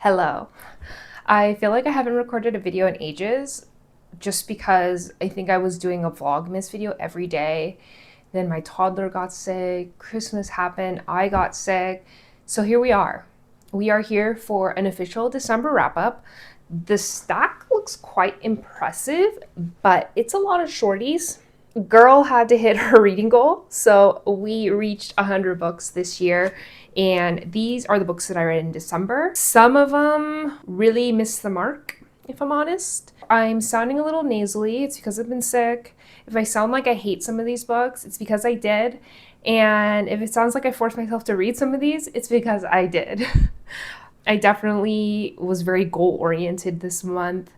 Hello. I feel like I haven't recorded a video in ages just because I think I was doing a Vlogmas video every day. Then my toddler got sick, Christmas happened, I got sick. So here we are. We are here for an official December wrap up. The stack looks quite impressive, but it's a lot of shorties. Girl had to hit her reading goal, so we reached 100 books this year, and these are the books that I read in December. Some of them really missed the mark, if I'm honest. I'm sounding a little nasally. It's because I've been sick. If I sound like I hate some of these books, it's because I did. And if it sounds like I forced myself to read some of these, it's because I did. I definitely was very goal oriented this month.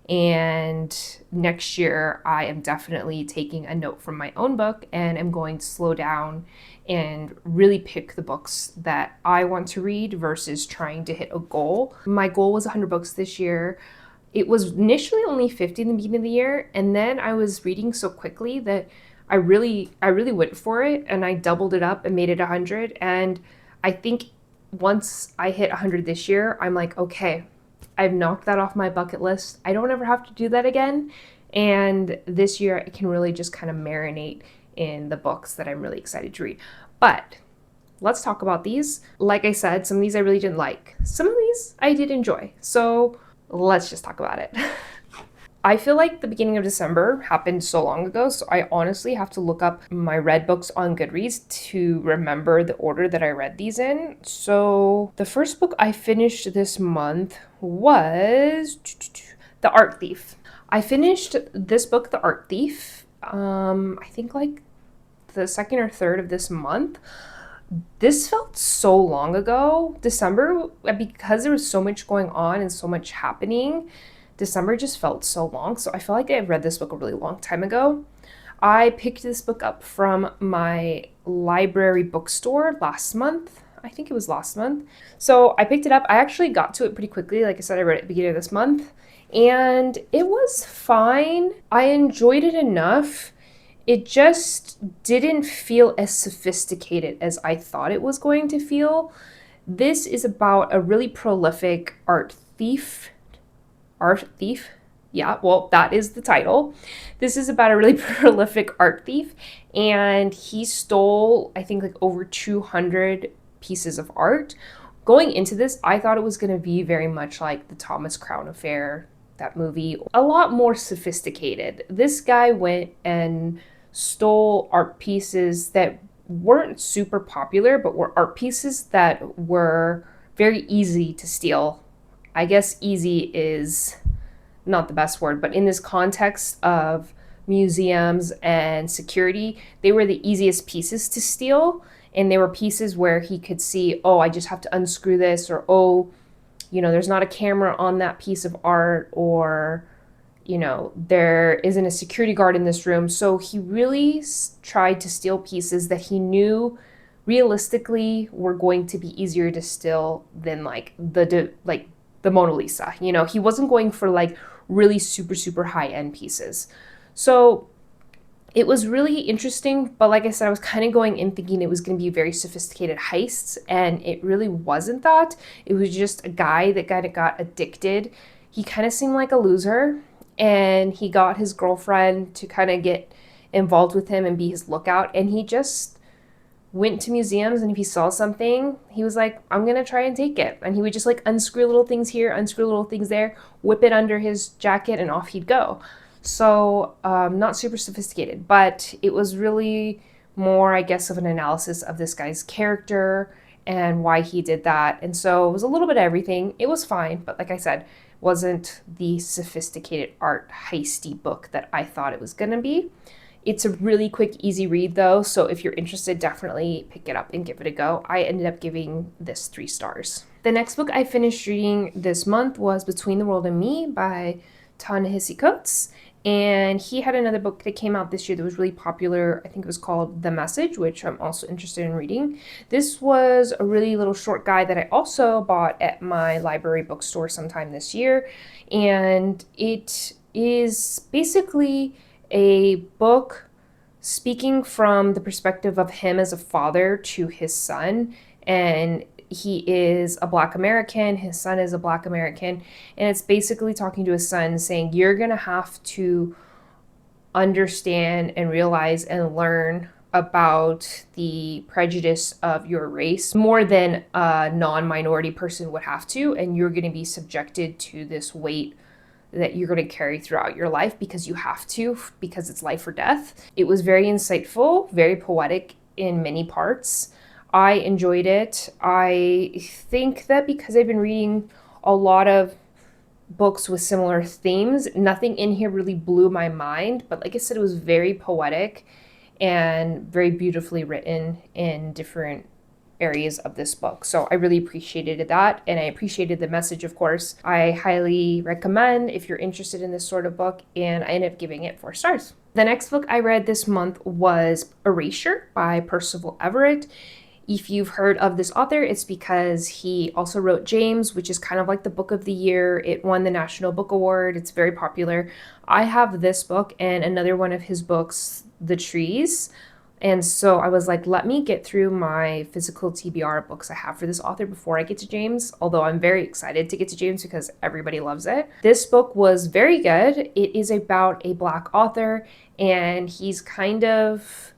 And next year, I am definitely taking a note from my own book and am going to slow down and really pick the books that I want to read versus trying to hit a goal. My goal was 100 books this year. It was initially only 50 in the beginning of the year, and then I was reading so quickly that I really went for it, and I doubled it up and made it 100. And I think once I hit 100 this year, I'm like, okay, I've knocked that off my bucket list. I don't ever have to do that again. And this year, I can really just kind of marinate in the books that I'm really excited to read. But let's talk about these. Like I said, some of these I really didn't like. Some of these I did enjoy. So let's just talk about it. I feel like the beginning of December happened so long ago, so I honestly have to look up my read books on Goodreads to remember the order that I read these in. So the first book I finished this month was The Art Thief. I finished this book, The Art Thief, I think like the second or third of this month. This felt so long ago. December, because there was so much going on and so much happening, December just felt so long. So I feel like I read this book a really long time ago. I picked this book up from my library bookstore last month. I think it was last month. So I picked it up. I actually got to it pretty quickly. Like I said, I read it at the beginning of this month. And it was fine. I enjoyed it enough. It just didn't feel as sophisticated as I thought it was going to feel. This is about a really prolific art thief. Art thief? Yeah, well, that is the title. This is about a really prolific art thief, and he stole, I think, like over 200 pieces of art. Going into this, I thought it was going to be very much like the Thomas Crown Affair, that movie, a lot more sophisticated. This guy went and stole art pieces that weren't super popular, but were art pieces that were very easy to steal. I guess easy is not the best word, but in this context of museums and security, they were the easiest pieces to steal. And they were pieces where he could see, oh, I just have to unscrew this, or oh, there's not a camera on that piece of art, or, there isn't a security guard in this room. So he really tried to steal pieces that he knew realistically were going to be easier to steal than like the Mona Lisa. He wasn't going for like really super, super high end pieces. So it was really interesting, but like I said, I was kind of going in thinking it was going to be very sophisticated heists, and it really wasn't that. It was just a guy that kind of got addicted. He kind of seemed like a loser, and he got his girlfriend to kind of get involved with him and be his lookout, and he just went to museums, and if he saw something, he was like, I'm gonna try and take it. And he would just like unscrew little things here, unscrew little things there, whip it under his jacket, and off he'd go. So not super sophisticated, but it was really more, I guess, of an analysis of this guy's character and why he did that. And so it was a little bit of everything. It was fine, but like I said, wasn't the sophisticated art heisty book that I thought it was gonna be. It's a really quick, easy read though, so if you're interested, definitely pick it up and give it a go. I ended up giving this 3 stars. The next book I finished reading this month was Between the World and Me by Ta-Nehisi Coates. And he had another book that came out this year that was really popular. I think it was called The Message, which I'm also interested in reading. This was a really little short guide that I also bought at my library bookstore sometime this year. And it is basically a book speaking from the perspective of him as a father to his son. And he is a Black American, his son is a Black American, and it's basically talking to his son saying, you're going to have to understand and realize and learn about the prejudice of your race more than a non-minority person would have to, and you're going to be subjected to this weight that you're going to carry throughout your life because you have to, because it's life or death. It was very insightful, very poetic in many parts. I enjoyed it. I think that because I've been reading a lot of books with similar themes, nothing in here really blew my mind, but like I said, it was very poetic and very beautifully written in different areas of this book. So I really appreciated that, and I appreciated the message, of course. I highly recommend if you're interested in this sort of book, and I ended up giving it 4 stars. The next book I read this month was Erasure by Percival Everett. If you've heard of this author, it's because he also wrote James, which is kind of like the book of the year. It won the National Book Award. It's very popular. I have this book and another one of his books, The Trees. And so I was like, let me get through my physical TBR books I have for this author before I get to James, although I'm very excited to get to James because everybody loves it. This book was very good. It is about a Black author, and he's kind of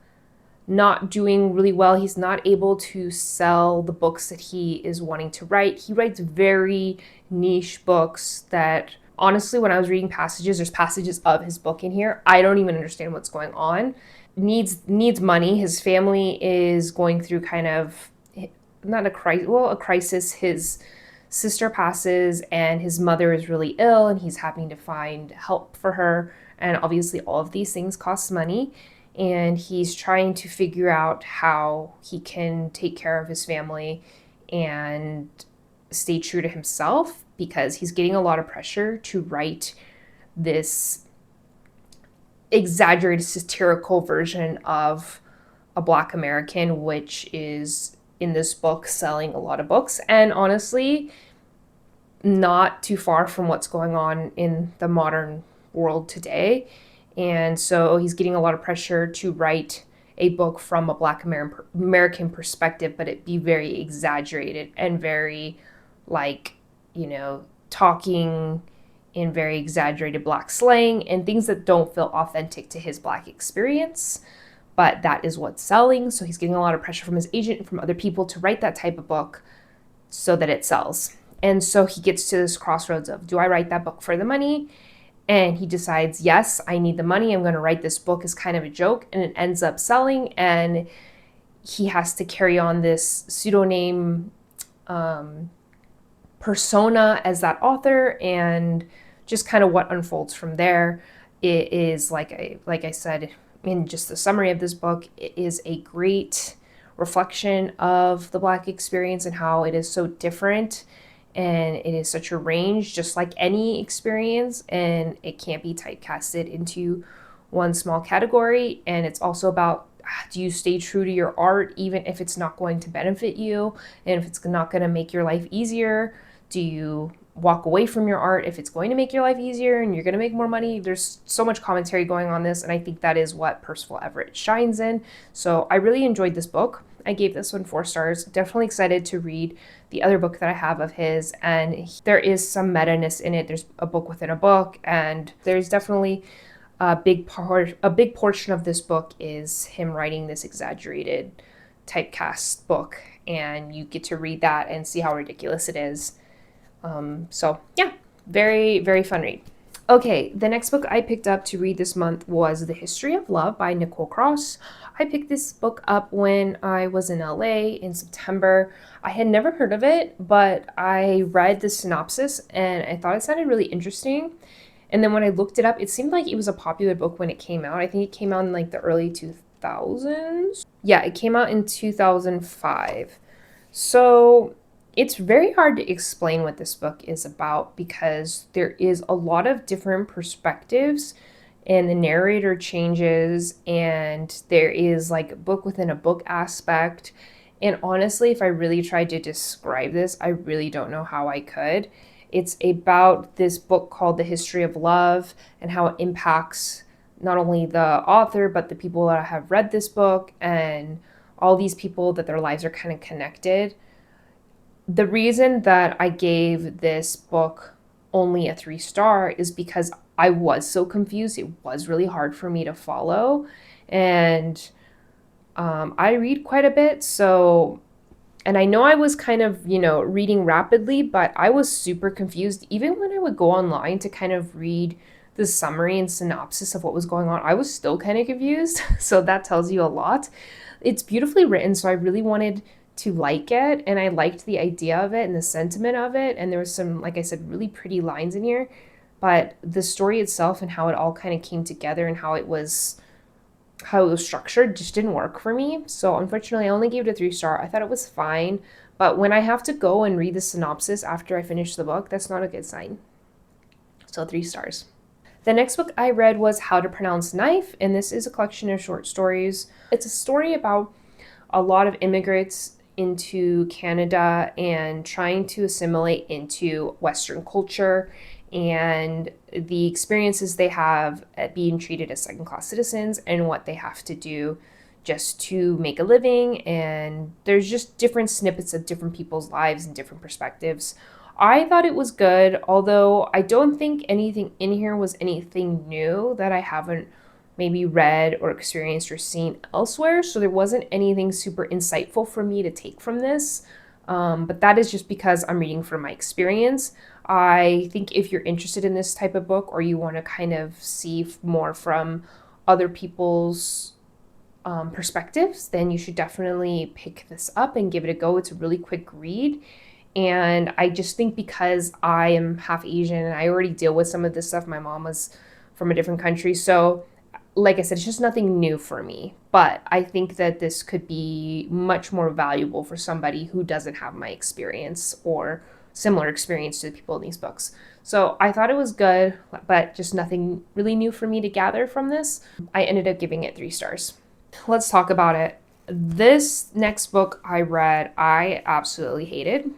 not doing really well. He's not able to sell the books that he is wanting to write. He writes very niche books that, honestly, when I was reading passages, there's passages of his book in here, I don't even understand what's going on. Needs money. His family is going through kind of not a crisis, well, a crisis. His sister passes and his mother is really ill, and he's having to find help for her. And obviously all of these things cost money, and he's trying to figure out how he can take care of his family and stay true to himself, because he's getting a lot of pressure to write this exaggerated satirical version of a Black American, which is in this book selling a lot of books, and honestly not too far from what's going on in the modern world today. And so he's getting a lot of pressure to write a book from a Black American perspective, but it be very exaggerated and very, like, talking in very exaggerated Black slang and things that don't feel authentic to his Black experience. But that is what's selling. So he's getting a lot of pressure from his agent and from other people to write that type of book so that it sells. And so he gets to this crossroads of, do I write that book for the money? And he decides, yes, I need the money. I'm going to write this book as kind of a joke. And it ends up selling. And he has to carry on this pseudonym persona as that author, and just kind of what unfolds from there. It is, like I said in just the summary of this book, it is a great reflection of the Black experience and how it is so different, and it is such a range, just like any experience, and it can't be typecasted into one small category. And it's also about, do you stay true to your art even if it's not going to benefit you, and if it's not going to make your life easier? Do you walk away from your art if it's going to make your life easier and you're going to make more money? There's so much commentary going on this, and I think that is what Percival Everett shines in. So I really enjoyed this book. I gave this one 4 stars. Definitely excited to read the other book that I have of his, and there is some meta-ness in it. There's a book within a book, and there's definitely a big portion of this book is him writing this exaggerated typecast book, and you get to read that and see how ridiculous it is. So yeah, very, very fun read. Okay, the next book I picked up to read this month was The History of Love by Nicole Cross. I picked this book up when I was in LA in September. I had never heard of it, but I read the synopsis and I thought it sounded really interesting. And then when I looked it up, it seemed like it was a popular book when it came out. I think it came out in like the early 2000s. Yeah, it came out in 2005. So it's very hard to explain what this book is about because there is a lot of different perspectives and the narrator changes, and there is like a book within a book aspect. And honestly, if I really tried to describe this, I really don't know how I could. It's about this book called The History of Love and how it impacts not only the author, but the people that have read this book and all these people that their lives are kind of connected. The reason that I gave this book only a 3 star is because I was so confused. It was really hard for me to follow. And I read quite a bit. So, and I know I was kind of, reading rapidly, but I was super confused. Even when I would go online to kind of read the summary and synopsis of what was going on, I was still kind of confused. So that tells you a lot. It's beautifully written, so I really wanted to like it, and I liked the idea of it and the sentiment of it. And there was some, like I said, really pretty lines in here. But the story itself and how it all kind of came together and how it was structured just didn't work for me. So unfortunately, I only gave it a 3 star. I thought it was fine, but when I have to go and read the synopsis after I finish the book, that's not a good sign. So 3 stars. The next book I read was How to Pronounce Knife, and this is a collection of short stories. It's a story about a lot of immigrants into Canada and trying to assimilate into Western culture and the experiences they have at being treated as second-class citizens and what they have to do just to make a living. And there's just different snippets of different people's lives and different perspectives. I thought it was good, although I don't think anything in here was anything new that I haven't maybe read or experienced or seen elsewhere. So there wasn't anything super insightful for me to take from this. But that is just because I'm reading from my experience. I think if you're interested in this type of book or you want to kind of see more from other people's perspectives, then you should definitely pick this up and give it a go. It's a really quick read. And I just think because I am half Asian and I already deal with some of this stuff, my mom was from a different country. So, like I said, it's just nothing new for me. But I think that this could be much more valuable for somebody who doesn't have my experience or similar experience to the people in these books. So I thought it was good, but just nothing really new for me to gather from this. I ended up giving it 3 stars. Let's talk about it. This next book I read, I absolutely hated.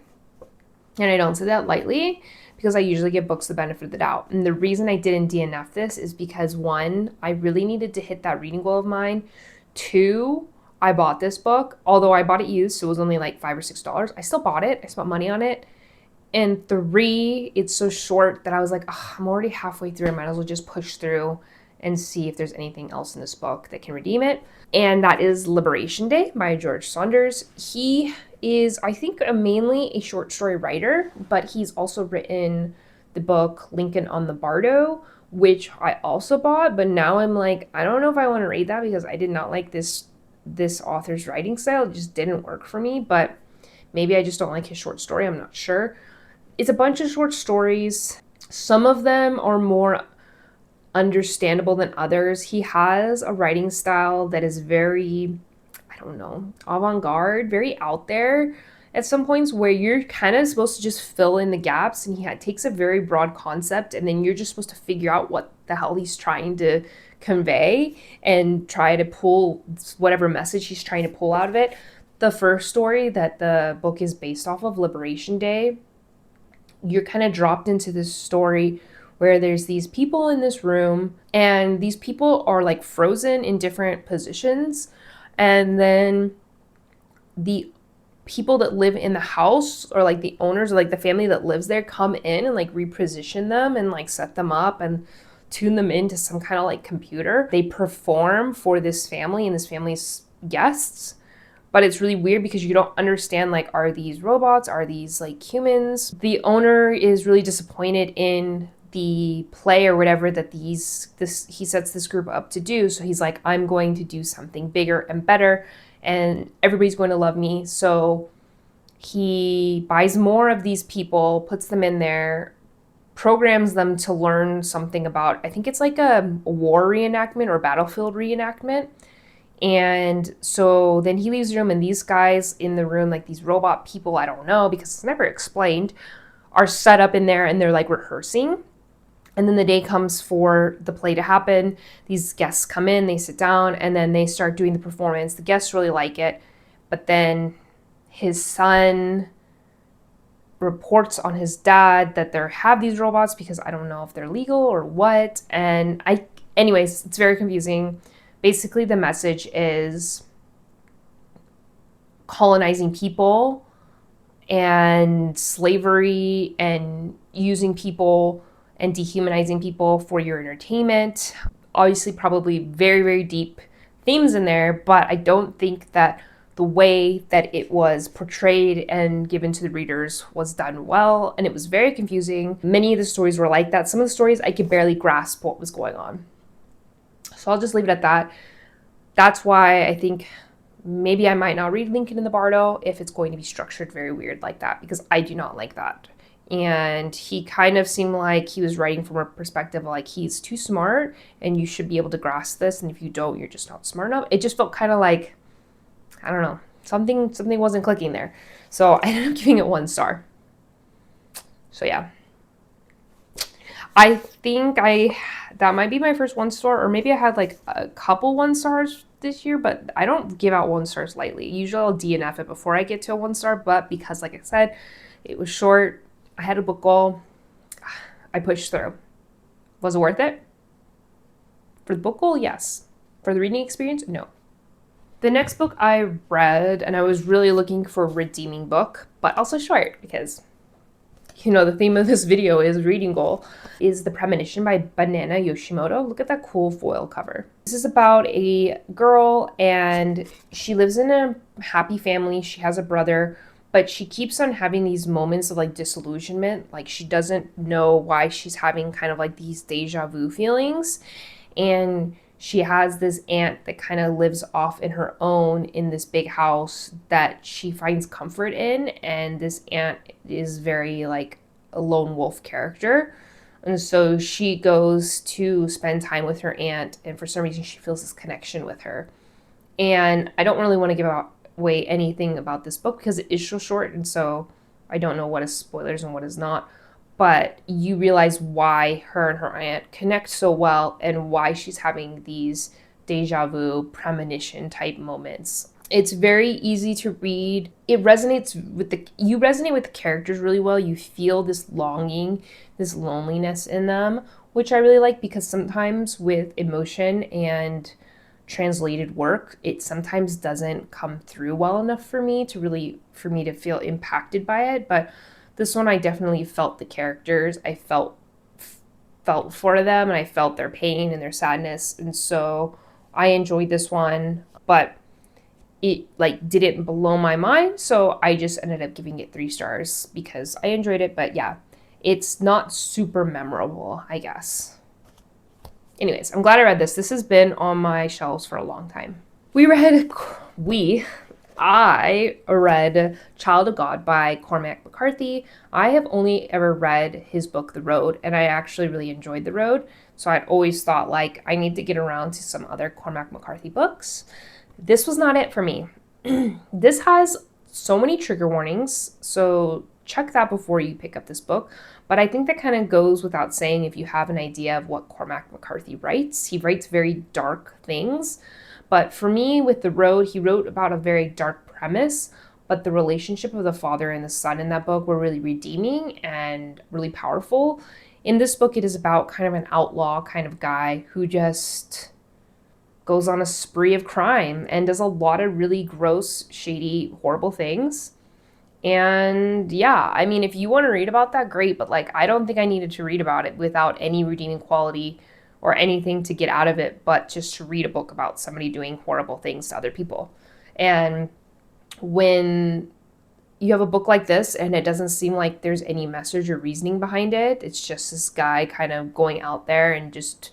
And I don't say that lightly because I usually give books the benefit of the doubt. And the reason I didn't DNF this is because one, I really needed to hit that reading goal of mine. Two, I bought this book, although I bought it used, so it was only like $5 or $6. I still bought it. I spent money on it. And three, it's so short that I was like, I'm already halfway through. I might as well just push through and see if there's anything else in this book that can redeem it. And that is Liberation Day by George Saunders. He is, I think, mainly a short story writer, but he's also written the book Lincoln on the Bardo, which I also bought, but now I'm like, I don't know if I want to read that because I did not like this author's writing style. It just didn't work for me, but maybe I just don't like his short story. I'm not sure. It's a bunch of short stories. Some of them are more understandable than others. He has a writing style that is very, I don't know, avant-garde, very out there at some points where you're kind of supposed to just fill in the gaps, and he takes a very broad concept and then you're just supposed to figure out what the hell he's trying to convey and try to pull whatever message he's trying to pull out of it. The first story that the book is based off of, Liberation Day, you're kind of dropped into this story where there's these people in this room and these people are like frozen in different positions. And then the people that live in the house, or like the owners or like the family that lives there, come in and like reposition them and like set them up and tune them into some kind of like computer. They perform for this family and this family's guests. But it's really weird because you don't understand, like, are these robots? Are these like humans? The owner is really disappointed in the play or whatever that he sets this group up to do. So he's like, I'm going to do something bigger and better and everybody's going to love me. So he buys more of these people, puts them in there, programs them to learn something about, I think it's like a war reenactment or battlefield reenactment. And so then he leaves the room, and these guys in the room, like these robot people, I don't know because it's never explained, are set up in there and they're like rehearsing. And then the day comes for the play to happen. These guests come in, they sit down, and then they start doing the performance. The guests really like it, but then his son reports on his dad that they have these robots because I don't know if they're legal or what. And anyways, it's very confusing. Basically, the message is colonizing people and slavery and using people and dehumanizing people for your entertainment. Obviously, probably very, very deep themes in there, but I don't think that the way that it was portrayed and given to the readers was done well, and it was very confusing. Many of the stories were like that. Some of the stories I could barely grasp what was going on. So I'll just leave it at that. That's why I think maybe I might not read Lincoln in the Bardo if it's going to be structured very weird like that, because I do not like that. And he kind of seemed like he was writing from a perspective of like, he's too smart and you should be able to grasp this, and if you don't, you're just not smart enough. It just felt kind of like, I don't know, something wasn't clicking there. So I ended up giving it 1 star. So yeah, I think that might be my first 1 star, or maybe I had like a couple 1 stars this year, but I don't give out 1 stars lightly. Usually I'll DNF it before I get to a 1 star, but because like I said, it was short, I had a book goal, I pushed through. Was it worth it? For the book goal, yes. For the reading experience, no. The next book I read, and I was really looking for a redeeming book, but also short, because the theme of this video is reading goal, is The Premonition by Banana Yoshimoto. Look at that cool foil cover. This is about a girl, and she lives in a happy family. She has a brother, but she keeps on having these moments of like disillusionment. Like she doesn't know why she's having kind of like these deja vu feelings. And she has this aunt that kind of lives off in her own in this big house that she finds comfort in. And this aunt is very like a lone wolf character. And so she goes to spend time with her aunt, and for some reason she feels this connection with her. And I don't really want to give away anything about this book because it is so short, and so I don't know what is spoilers and what is not. But you realize why her and her aunt connect so well and why she's having these deja vu premonition type moments. It's very easy to read. You resonate with the characters really well. You feel this longing, this loneliness in them, which I really like, because sometimes with emotion and translated work, it sometimes doesn't come through well enough for me to feel impacted by it. But this one, I definitely felt the characters. I felt for them, and I felt their pain and their sadness, and so I enjoyed this one. But it like didn't blow my mind, so I just ended up giving it 3 stars because I enjoyed it. But yeah, it's not super memorable, I guess. Anyways, I'm glad I read this. This has been on my shelves for a long time. I read Child of God by Cormac McCarthy. I have only ever read his book, The Road, and I actually really enjoyed The Road. So I'd always thought, like, I need to get around to some other Cormac McCarthy books. This was not it for me. This has so many trigger warnings, so check that before you pick up this book. But I think that kind of goes without saying if you have an idea of what Cormac McCarthy writes. He writes very dark things. But for me, with The Road, he wrote about a very dark premise, but the relationship of the father and the son in that book were really redeeming and really powerful. In this book, it is about kind of an outlaw kind of guy who just goes on a spree of crime and does a lot of really gross, shady, horrible things. And yeah, I mean, if you want to read about that, great, but like, I don't think I needed to read about it without any redeeming quality or anything to get out of it, but just to read a book about somebody doing horrible things to other people. And when you have a book like this and it doesn't seem like there's any message or reasoning behind it, it's just this guy kind of going out there and just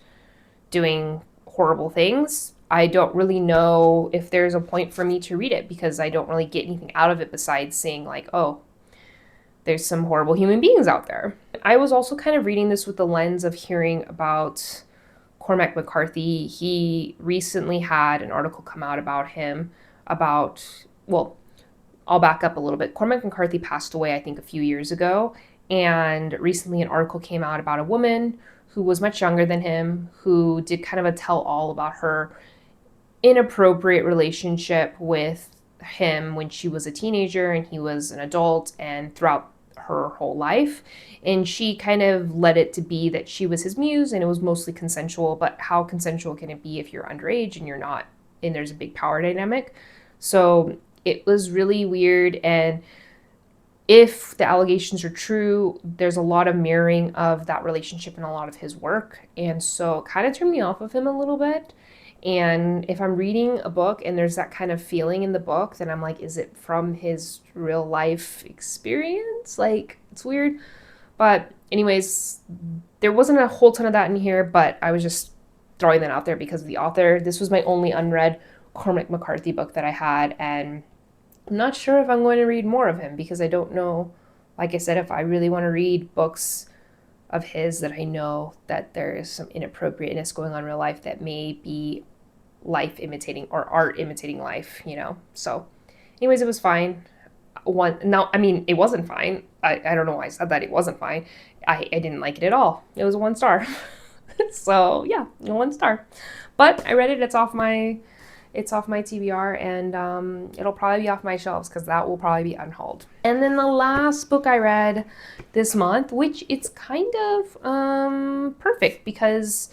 doing horrible things, I don't really know if there's a point for me to read it, because I don't really get anything out of it besides seeing like, oh, there's some horrible human beings out there. I was also kind of reading this with the lens of hearing about Cormac McCarthy. He recently had an article come out about him well, I'll back up a little bit. Cormac McCarthy passed away, I think, a few years ago. And recently an article came out about a woman who was much younger than him, who did kind of a tell-all about her inappropriate relationship with him when she was a teenager and he was an adult, and throughout her whole life. And she kind of let it to be that she was his muse and it was mostly consensual, but how consensual can it be if you're underage and you're not, and there's a big power dynamic? So it was really weird, and if the allegations are true, there's a lot of mirroring of that relationship in a lot of his work. And so it kind of turned me off of him a little bit. And if I'm reading a book and there's that kind of feeling in the book, then I'm like, is it from his real life experience? Like, it's weird. But, anyways, there wasn't a whole ton of that in here, but I was just throwing that out there because of the author. This was my only unread Cormac McCarthy book that I had, and I'm not sure if I'm going to read more of him because I don't know, like I said, if I really want to read books of his that I know that there is some inappropriateness going on in real life that may be life imitating or art imitating life, you know? So, anyways, it was fine. It wasn't fine. I don't know why I said that it wasn't fine. I didn't like it at all. It was a 1 star. So, yeah, a 1 star. But I read it. It's off my TBR, and it'll probably be off my shelves because that will probably be unhauled. And then the last book I read this month, which it's kind of perfect because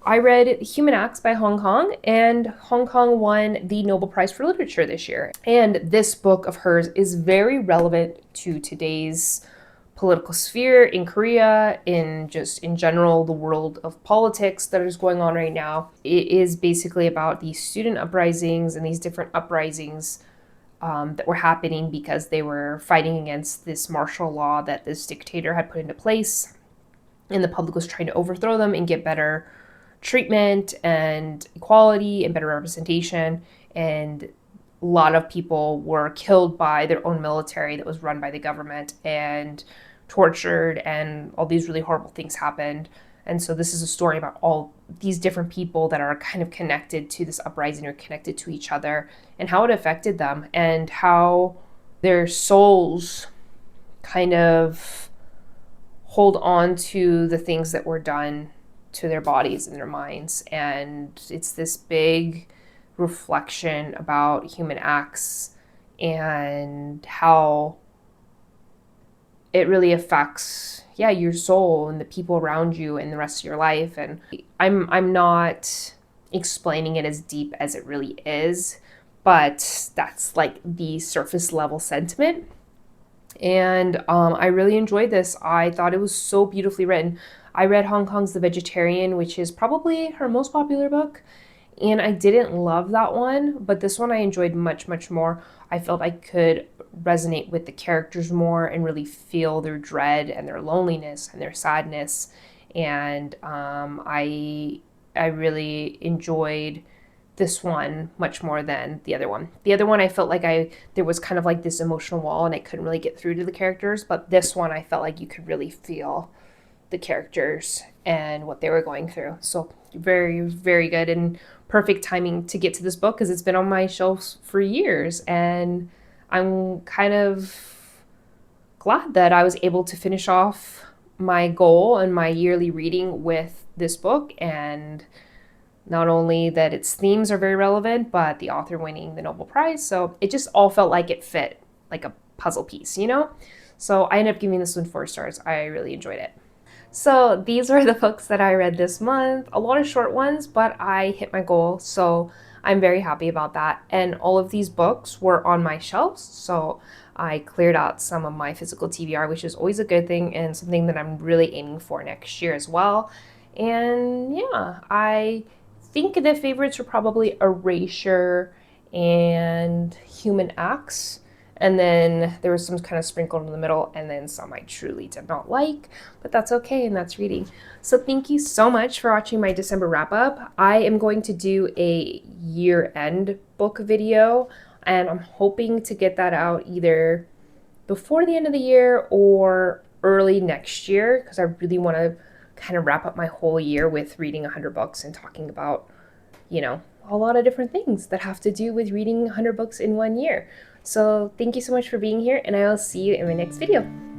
I read Human Acts by Hong Kong, and Hong Kong won the Nobel Prize for Literature this year. And this book of hers is very relevant to today's political sphere in Korea, in general, the world of politics that is going on right now. It is basically about these student uprisings and these different uprisings that were happening because they were fighting against this martial law that this dictator had put into place, and the public was trying to overthrow them and get better treatment and equality and better representation. And a lot of people were killed by their own military that was run by the government and tortured, and all these really horrible things happened. And so this is a story about all these different people that are kind of connected to this uprising or connected to each other, and how it affected them and how their souls kind of hold on to the things that were done to their bodies and their minds. And it's this big reflection about human acts and how it really affects your soul and the people around you and the rest of your life. And I'm not explaining it as deep as it really is, but that's like the surface level sentiment. And I really enjoyed this. I thought it was so beautifully written. I read Hong Kong's The Vegetarian, which is probably her most popular book, and I didn't love that one, but this one I enjoyed much, much more. I felt I could resonate with the characters more and really feel their dread and their loneliness and their sadness. And I really enjoyed this one much more than the other one. The other one I felt like there was kind of like this emotional wall and I couldn't really get through to the characters, but this one I felt like you could really feel the characters and what they were going through. So very, very good, and perfect timing to get to this book because it's been on my shelves for years, and I'm kind of glad that I was able to finish off my goal and my yearly reading with this book. And not only that its themes are very relevant, but the author winning the Nobel Prize. So it just all felt like it fit like a puzzle piece, you know? So I ended up giving this one 4 stars. I really enjoyed it. So these were the books that I read this month. A lot of short ones, but I hit my goal. So I'm very happy about that. And all of these books were on my shelves. So I cleared out some of my physical TBR, which is always a good thing and something that I'm really aiming for next year as well. And yeah, I think the favorites were probably Erasure and Human Acts. And then there was some kind of sprinkled in the middle, and then some I truly did not like, but that's okay, and that's reading. So thank you so much for watching my December wrap up. I am going to do a year-end book video, and I'm hoping to get that out either before the end of the year or early next year, because I really want to kind of wrap up my whole year with reading 100 books and talking about, a lot of different things that have to do with reading 100 books in 1 year. So thank you so much for being here, and I will see you in my next video.